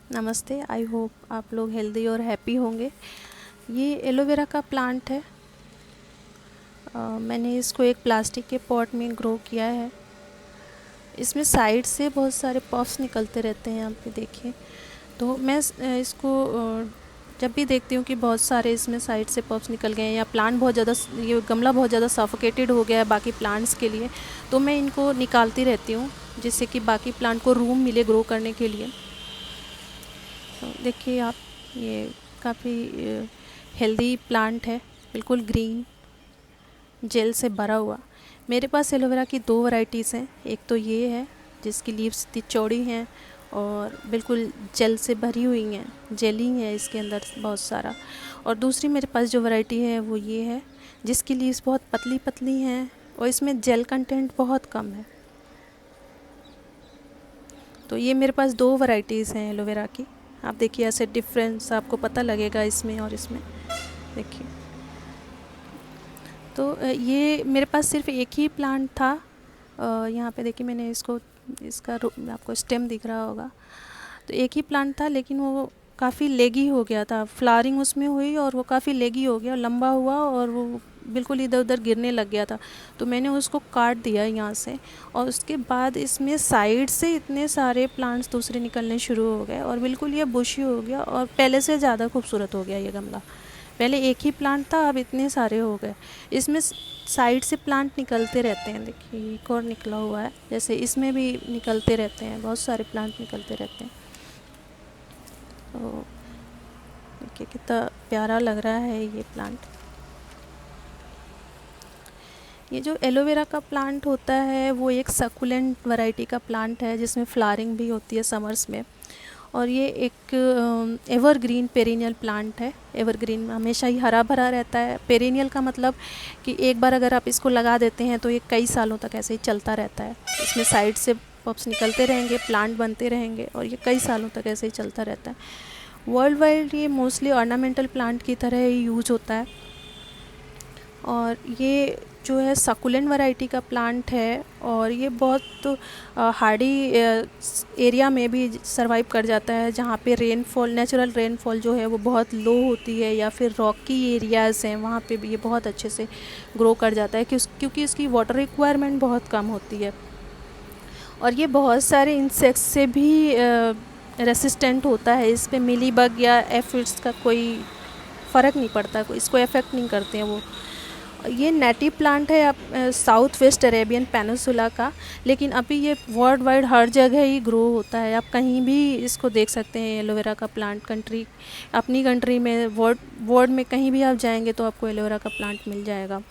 नमस्ते। I hope आप लोग हेल्दी और हैप्पी होंगे। ये एलोवेरा का प्लांट है। मैंने इसको एक प्लास्टिक के पॉट में ग्रो किया है। इसमें साइड से बहुत सारे पफ्स निकलते रहते हैं, यहाँ पे देखिए। तो मैं इसको जब भी देखती हूँ कि बहुत सारे इसमें साइड से पफ्स निकल गए हैं या प्लांट बहुत ज़्यादा, ये गमला बहुत ज़्यादा सफोकेटेड हो गया है बाकी प्लांट्स के लिए, तो मैं इनको निकालती रहती हूँ जिससे कि बाकी प्लांट को रूम मिले ग्रो करने के लिए। तो देखिए आप, ये काफ़ी हेल्दी प्लांट है, बिल्कुल ग्रीन, जेल से भरा हुआ। मेरे पास एलोवेरा की दो वैरायटीज़ हैं। एक तो ये है जिसकी लीव्स इतनी चौड़ी हैं और बिल्कुल जेल से भरी हुई हैं, जेली है इसके अंदर बहुत सारा। और दूसरी मेरे पास जो वैरायटी है वो ये है जिसकी लीव्स बहुत पतली पतली हैं और इसमें जेल कंटेंट बहुत कम है। तो ये मेरे पास दो वैरायटीज़ हैं एलोवेरा की। आप देखिए, ऐसे डिफरेंस आपको पता लगेगा इसमें और इसमें। देखिए, तो ये मेरे पास सिर्फ एक ही प्लांट था। यहाँ पे देखिए, मैंने इसको, इसका आपको स्टेम दिख रहा होगा। तो एक ही प्लांट था, लेकिन वो काफ़ी लेगी हो गया था। फ्लावरिंग उसमें हुई और वो काफ़ी लेगी हो गया, लंबा हुआ और वो बिल्कुल इधर उधर गिरने लग गया था। तो मैंने उसको काट दिया यहाँ से, और उसके बाद इसमें साइड से इतने सारे प्लांट्स दूसरे निकलने शुरू हो गए और बिल्कुल ये बुशी हो गया और पहले से ज़्यादा खूबसूरत हो गया ये गमला। पहले एक ही प्लांट था, अब इतने सारे हो गए। इसमें साइड से प्लांट निकलते रहते हैं। देखिए, एक और निकला हुआ है, जैसे इसमें भी निकलते रहते हैं, बहुत सारे प्लांट निकलते रहते हैं। तो देखिए कितना प्यारा लग रहा है ये प्लांट। ये जो एलोवेरा का प्लांट होता है वो एक सकुलेंट वैरायटी का प्लांट है जिसमें फ्लावरिंग भी होती है समर्स में। और ये एक एवरग्रीन पेरिनियल प्लांट है। एवरग्रीन हमेशा ही हरा भरा रहता है। पेरिनियल का मतलब कि एक बार अगर आप इसको लगा देते हैं तो ये कई सालों तक ऐसे ही चलता रहता है। इसमें साइड से पप्स निकलते रहेंगे, प्लांट बनते रहेंगे और ये कई सालों तक ऐसे ही चलता रहता है। वर्ल्ड वाइड ये मोस्टली ऑर्नामेंटल प्लांट की तरह ही यूज होता है। और ये जो है सकुलेंट वैरायटी का प्लांट है और ये बहुत हार्डी एरिया में भी सरवाइव कर जाता है, जहाँ पे रेनफॉल, नेचुरल रेनफॉल जो है वो बहुत लो होती है, या फिर रॉकी एरियाज़ हैं वहाँ पे भी ये बहुत अच्छे से ग्रो कर जाता है क्योंकि इसकी वाटर रिक्वायरमेंट बहुत कम होती है। और ये बहुत सारे इंसेक्ट्स से भी रेसिस्टेंट होता है। इस पे मिलीबग या एफिड्स का कोई फ़र्क नहीं पड़ता, इसको इफ़ेक्ट नहीं करते हैं वो। ये नेटिव प्लांट है आप साउथ वेस्ट अरेबियन पेनिनसुला का, लेकिन अभी ये वर्ल्ड वाइड हर जगह ही ग्रो होता है। आप कहीं भी इसको देख सकते हैं एलोवेरा का प्लांट। अपनी कंट्री में, वर्ल्ड में कहीं भी आप जाएंगे तो आपको एलोवेरा का प्लांट मिल जाएगा।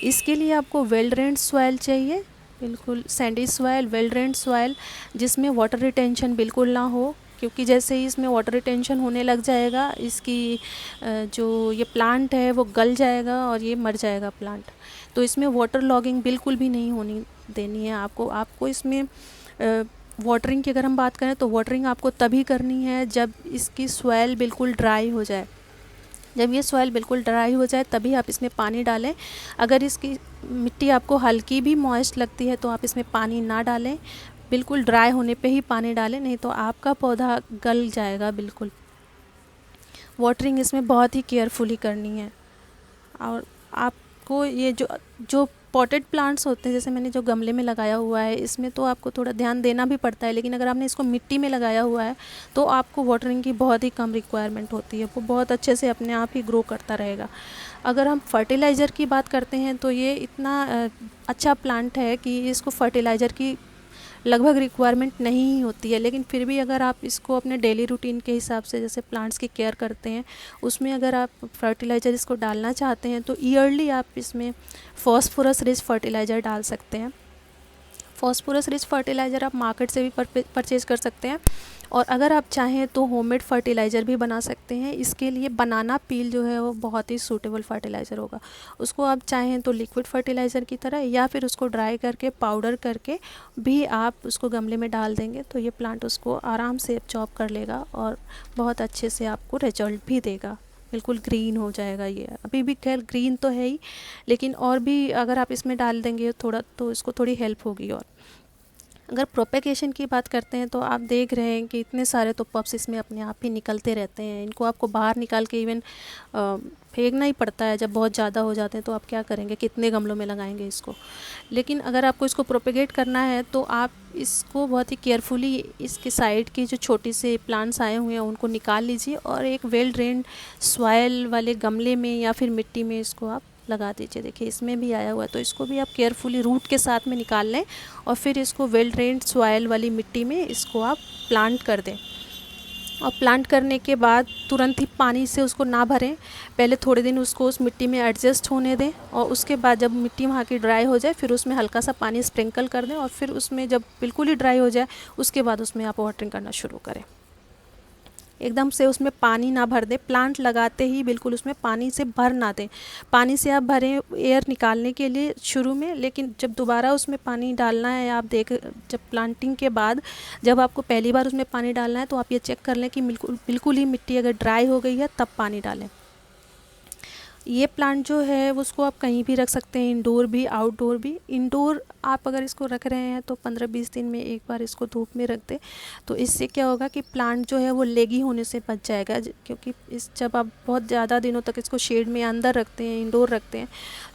इसके लिए आपको वेल ड्रेन्ड सॉइल चाहिए, बिल्कुल Sandy soil, well drained soil जिसमें वाटर रिटेंशन बिल्कुल ना हो, क्योंकि जैसे ही इसमें वाटर रिटेंशन होने लग जाएगा इसकी जो ये प्लांट है वो गल जाएगा और ये मर जाएगा प्लांट। तो इसमें वाटर लॉगिंग बिल्कुल भी नहीं होनी देनी है आपको इसमें वाटरिंग की अगर हम बात करें तो वाटरिंग आपको तभी करनी है जब इसकी सॉइल बिल्कुल ड्राई हो जाए। जब ये सॉइल बिल्कुल ड्राई हो जाए तभी आप इसमें पानी डालें। अगर इसकी मिट्टी आपको हल्की भी मॉइस्ट लगती है तो आप इसमें पानी ना डालें, बिल्कुल ड्राई होने पे ही पानी डालें, नहीं तो आपका पौधा गल जाएगा बिल्कुल। वाटरिंग इसमें बहुत ही केयरफुली करनी है। और आपको ये जो पॉटेड प्लांट्स होते हैं, जैसे मैंने जो गमले में लगाया हुआ है, इसमें तो आपको थोड़ा ध्यान देना भी पड़ता है, लेकिन अगर आपने इसको मिट्टी में लगाया हुआ है तो आपको वाटरिंग की बहुत ही कम रिक्वायरमेंट होती है, वो बहुत अच्छे से अपने आप ही ग्रो करता रहेगा। अगर हम फर्टिलाइज़र की बात करते हैं तो ये इतना अच्छा प्लांट है कि इसको फर्टिलाइज़र की लगभग रिक्वायरमेंट नहीं ही होती है, लेकिन फिर भी अगर आप इसको अपने डेली रूटीन के हिसाब से, जैसे प्लांट्स की केयर करते हैं उसमें अगर आप फर्टिलाइज़र इसको डालना चाहते हैं तो ईयरली आप इसमें फॉस्फोरस रिच फर्टिलाइज़र डाल सकते हैं। फॉस्फोरस रिच फर्टिलाइज़र आप मार्केट से भी परचेज़ कर सकते हैं, और अगर आप चाहें तो होममेड फर्टिलाइज़र भी बना सकते हैं। इसके लिए बनाना पील जो है वो बहुत ही सूटेबल फर्टिलाइज़र होगा। उसको आप चाहें तो लिक्विड फर्टिलाइज़र की तरह, या फिर उसको ड्राई करके पाउडर करके भी आप उसको गमले में डाल देंगे तो ये प्लांट उसको आराम से एब्जॉर्ब कर लेगा और बहुत अच्छे से आपको रिजल्ट भी देगा। बिल्कुल ग्रीन हो जाएगा ये। अभी भी खैर ग्रीन तो है ही, लेकिन और भी अगर आप इसमें डाल देंगे थोड़ा तो इसको थोड़ी हेल्प होगी। और अगर प्रोपेगेशन की बात करते हैं तो आप देख रहे हैं कि इतने सारे तो पप्स इसमें अपने आप ही निकलते रहते हैं। इनको आपको बाहर निकाल के इवन फेंकना ही पड़ता है। जब बहुत ज़्यादा हो जाते हैं तो आप क्या करेंगे, कितने गमलों में लगाएंगे इसको। लेकिन अगर आपको इसको प्रोपेगेट करना है तो आप इसको बहुत ही केयरफुली इसके साइड की जो छोटी से प्लांट्स आए हुए हैं उनको निकाल लीजिए और एक वेल ड्रेन्ड सॉइल वाले गमले में या फिर मिट्टी में इसको आप लगा दीजिए। देखिए इसमें भी आया हुआ है, तो इसको भी आप केयरफुली रूट के साथ में निकाल लें और फिर इसको वेल ड्रेन्ड सॉइल वाली मिट्टी में इसको आप प्लांट कर दें। और प्लांट करने के बाद तुरंत ही पानी से उसको ना भरें, पहले थोड़े दिन उसको उस मिट्टी में एडजस्ट होने दें और उसके बाद जब मिट्टी वहाँ की ड्राई हो जाए फिर उसमें हल्का सा पानी स्प्रिंकल कर दें और फिर उसमें जब बिल्कुल ही ड्राई हो जाए उसके बाद उसमें आप वाटरिंग करना शुरू करें। एकदम से उसमें पानी ना भर दें, प्लांट लगाते ही बिल्कुल उसमें पानी से भर ना दें। पानी से आप भरें एयर निकालने के लिए शुरू में, लेकिन जब दोबारा उसमें पानी डालना है आप जब प्लांटिंग के बाद जब आपको पहली बार उसमें पानी डालना है तो आप ये चेक कर लें कि बिल्कुल ही मिट्टी अगर ड्राई हो गई है तब पानी डालें। ये प्लांट जो है उसको आप कहीं भी रख सकते हैं, इंडोर भी आउटडोर भी। इंडोर आप अगर इसको रख रहे हैं तो 15-20 दिन में एक बार इसको धूप में रख दें, तो इससे क्या होगा कि प्लांट जो है वो लेगी होने से बच जाएगा। क्योंकि जब आप बहुत ज़्यादा दिनों तक इसको शेड में अंदर रखते हैं, इंडोर रखते हैं,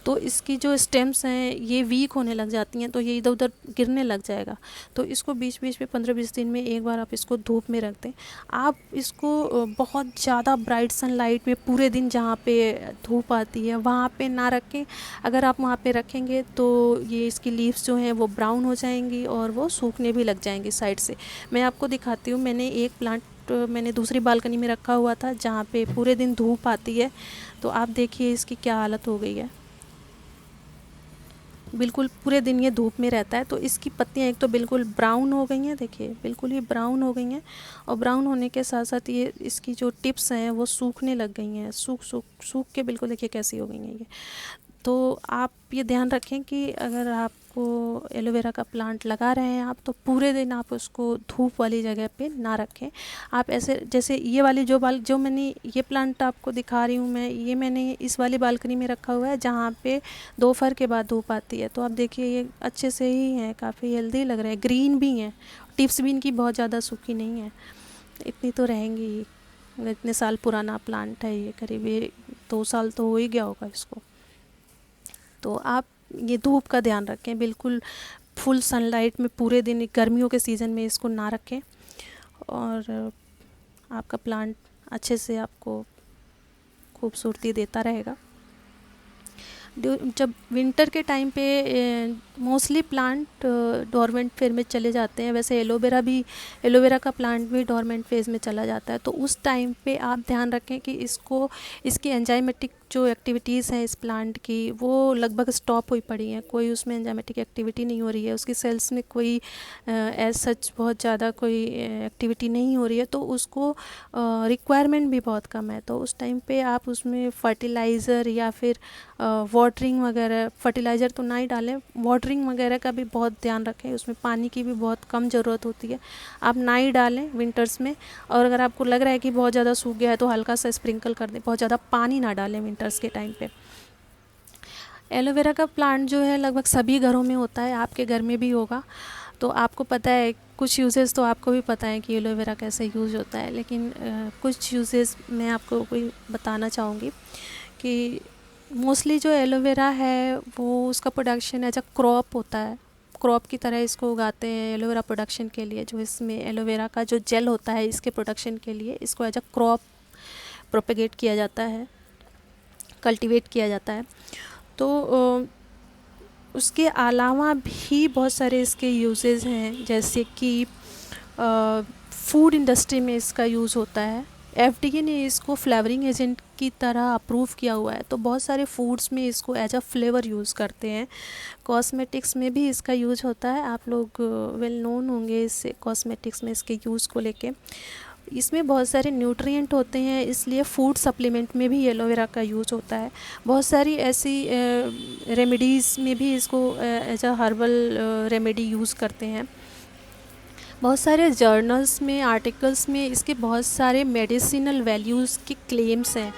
तो इसकी जो स्टेम्स हैं ये वीक होने लग जाती हैं, तो ये इधर उधर गिरने लग जाएगा। तो इसको बीच बीच में 15-20 दिन में एक बार आप इसको धूप में रख दें। आप इसको बहुत ज़्यादा ब्राइट सनलाइट में पूरे दिन जहाँ पे धूप आती है वहाँ पे ना रखें। अगर आप वहाँ पे रखेंगे तो ये इसकी लीव्स जो हैं वो ब्राउन हो जाएंगी और वो सूखने भी लग जाएंगी साइड से। मैं आपको दिखाती हूँ, मैंने एक प्लांट मैंने दूसरी बालकनी में रखा हुआ था जहाँ पे पूरे दिन धूप आती है, तो आप देखिए इसकी क्या हालत हो गई है। बिल्कुल पूरे दिन ये धूप में रहता है तो इसकी पत्तियां एक तो बिल्कुल ब्राउन हो गई हैं, देखिए बिल्कुल ही ब्राउन हो गई हैं। और ब्राउन होने के साथ साथ ये इसकी जो टिप्स हैं वो सूखने लग गई हैं, सूख के बिल्कुल देखिए कैसी हो गई हैं ये। तो आप ये ध्यान रखें कि अगर आपको एलोवेरा का प्लांट लगा रहे हैं आप, तो पूरे दिन आप उसको धूप वाली जगह पे ना रखें। आप ऐसे जैसे ये वाली जो मैंने ये प्लांट आपको दिखा रही हूँ मैं, ये मैंने इस वाली बालकनी में रखा हुआ है जहाँ पे दोपहर के बाद धूप आती है। तो आप देखिए ये अच्छे से ही हैं, काफ़ी हेल्दी लग रहे हैं, ग्रीन भी हैं। टिप्स भी इनकी बहुत ज़्यादा सूखी नहीं है, इतनी तो रहेंगी ही। इतने साल पुराना प्लांट है ये, करीब ये 2 साल तो हो ही गया होगा इसको। तो आप ये धूप का ध्यान रखें, बिल्कुल फुल सनलाइट में पूरे दिन गर्मियों के सीज़न में इसको ना रखें और आपका प्लांट अच्छे से आपको खूबसूरती देता रहेगा। जब विंटर के टाइम पे मोस्टली प्लांट डोरमेंट फेज में चले जाते हैं, वैसे एलोवेरा का प्लांट भी डोरमेंट फेज में चला जाता है। तो उस टाइम पे आप ध्यान रखें कि इसकी एंजाइमेटिक जो एक्टिविटीज़ हैं इस प्लांट की वो लगभग स्टॉप हुई पड़ी हैं, कोई उसमें एंजाइमेटिक एक्टिविटी नहीं हो रही है, उसकी सेल्स में कोई एज सच बहुत ज़्यादा कोई एक्टिविटी नहीं हो रही है, तो उसको रिक्वायरमेंट भी बहुत कम है। तो उस टाइम पे आप उसमें फर्टिलाइज़र या फिर वाटरिंग वगैरह, फर्टिलाइज़र तो ना ही डालें, वाटरिंग वगैरह का भी बहुत ध्यान रखें, उसमें पानी की भी बहुत कम ज़रूरत होती है, आप ना ही डालें विंटर्स में। और अगर आपको लग रहा है कि बहुत ज़्यादा सूख गया है तो हल्का सा स्प्रिंकल कर दें, बहुत ज़्यादा पानी ना डालें विंटर्स के टाइम पे। एलोवेरा का प्लांट जो है लगभग सभी घरों में होता है, आपके घर में भी होगा। तो आपको पता है कुछ यूजेस तो आपको भी पता है कि एलोवेरा कैसे यूज़ होता है, लेकिन कुछ यूजेस मैं आपको कोई बताना चाहूँगी कि मोस्टली जो एलोवेरा है वो उसका प्रोडक्शन एज अ क्रॉप होता है, क्रॉप की तरह इसको उगाते हैं एलोवेरा प्रोडक्शन के लिए। जो इसमें एलोवेरा का जो जेल होता है इसके प्रोडक्शन के लिए इसको एज अ क्रॉप प्रोपेगेट किया जाता है, कल्टीवेट किया जाता है। तो उसके अलावा भी बहुत सारे इसके यूजेस हैं, जैसे कि फूड इंडस्ट्री में इसका यूज़ होता है। FDA ने इसको फ्लेवरिंग एजेंट की तरह अप्रूव किया हुआ है, तो बहुत सारे फूड्स में इसको एज अ फ्लेवर यूज़ करते हैं। कॉस्मेटिक्स में भी इसका यूज होता है, आप लोग वेल नोन होंगे इससे कॉस्मेटिक्स में इसके यूज़ को लेके। इसमें बहुत सारे न्यूट्रिएंट होते हैं, इसलिए फूड सप्लीमेंट में भी एलोवेरा का यूज़ होता है। बहुत सारी ऐसी रेमेडीज़ में भी इसको as a herbal remedy use करते हैं। बहुत सारे जर्नल्स में, आर्टिकल्स में इसके बहुत सारे मेडिसिनल वैल्यूज़ के क्लेम्स हैं।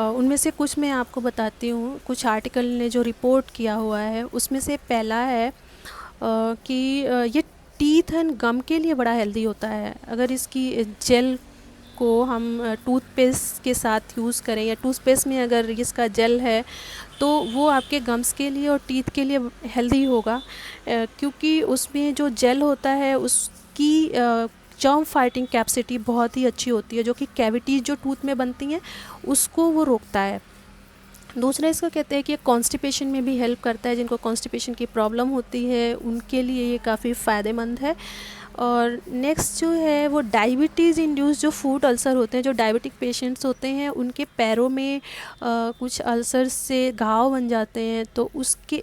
उनमें से कुछ मैं आपको बताती हूँ। कुछ आर्टिकल ने जो रिपोर्ट किया हुआ है उसमें से पहला है कि ये टीथ एंड गम के लिए बड़ा हेल्दी होता है। अगर इसकी जेल को हम टूथपेस्ट के साथ यूज़ करें या टूथपेस्ट में अगर इसका जेल है तो वो आपके गम्स के लिए और टीथ के लिए हेल्दी होगा, क्योंकि उसमें जो जेल होता है उसकी जर्म फाइटिंग कैपेसिटी बहुत ही अच्छी होती है, जो कि कैविटीज़ जो टूथ में बनती हैं उसको वो रोकता है। दूसरा इसका कहते हैं कि कॉन्स्टिपेशन में भी हेल्प करता है। जिनको कॉन्स्टिपेशन की प्रॉब्लम होती है उनके लिए ये काफ़ी फ़ायदेमंद है। और नेक्स्ट जो है वो डायबिटीज़ इंड्यूस जो फूड अल्सर होते हैं, जो डायबिटिक पेशेंट्स होते हैं उनके पैरों में कुछ अल्सर से घाव बन जाते हैं, तो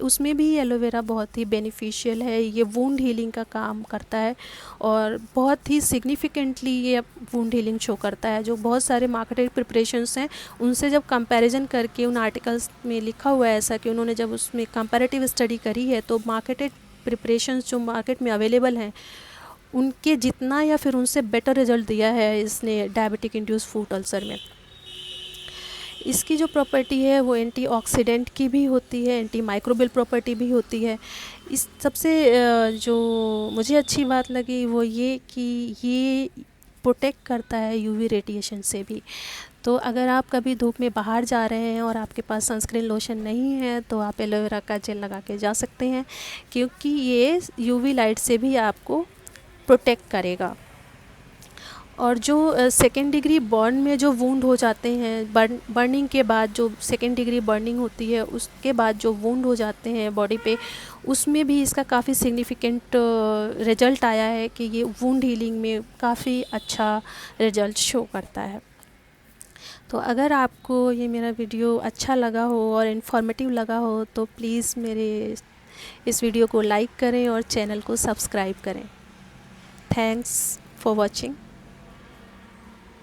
उसमें भी एलोवेरा बहुत ही बेनिफिशियल है। ये वुंड हीलिंग का काम करता है और बहुत ही सिग्निफिकेंटली ये वुंड हीलिंग शो करता है। जो बहुत सारे मार्केटेड प्रिपरेशंस हैं उनसे जब कंपैरिजन करके उन आर्टिकल्स में लिखा हुआ है ऐसा कि उन्होंने जब उसमें कंपैरेटिव स्टडी करी है तो मार्केटेड प्रिपरेशंस जो मार्केट में अवेलेबल हैं उनके जितना या फिर उनसे बेटर रिजल्ट दिया है इसने डायबिटिक इंड्यूस फूड अल्सर में। इसकी जो प्रॉपर्टी है वो एंटीऑक्सीडेंट की भी होती है, एंटी माइक्रोबियल प्रॉपर्टी भी होती है। इस सबसे जो मुझे अच्छी बात लगी वो ये कि ये प्रोटेक्ट करता है यूवी रेडिएशन से भी। तो अगर आप कभी धूप में बाहर जा रहे हैं और आपके पास सनस्क्रीन लोशन नहीं है तो आप एलोवेरा का जेल लगा के जा सकते हैं, क्योंकि ये यूवी लाइट से भी आपको प्रोटेक्ट करेगा। और जो सेकेंड डिग्री बर्न में जो वुंड हो जाते हैं, बर्निंग के बाद जो सेकेंड डिग्री बर्निंग होती है उसके बाद जो वुंड हो जाते हैं बॉडी पे, उसमें भी इसका काफ़ी सिग्निफिकेंट रिजल्ट आया है कि ये वुंड हीलिंग में काफ़ी अच्छा रिजल्ट शो करता है। तो अगर आपको ये मेरा वीडियो अच्छा लगा हो और इन्फॉर्मेटिव लगा हो तो प्लीज़ मेरे इस वीडियो को लाइक करें और चैनल को सब्सक्राइब करें। Thanks for watching.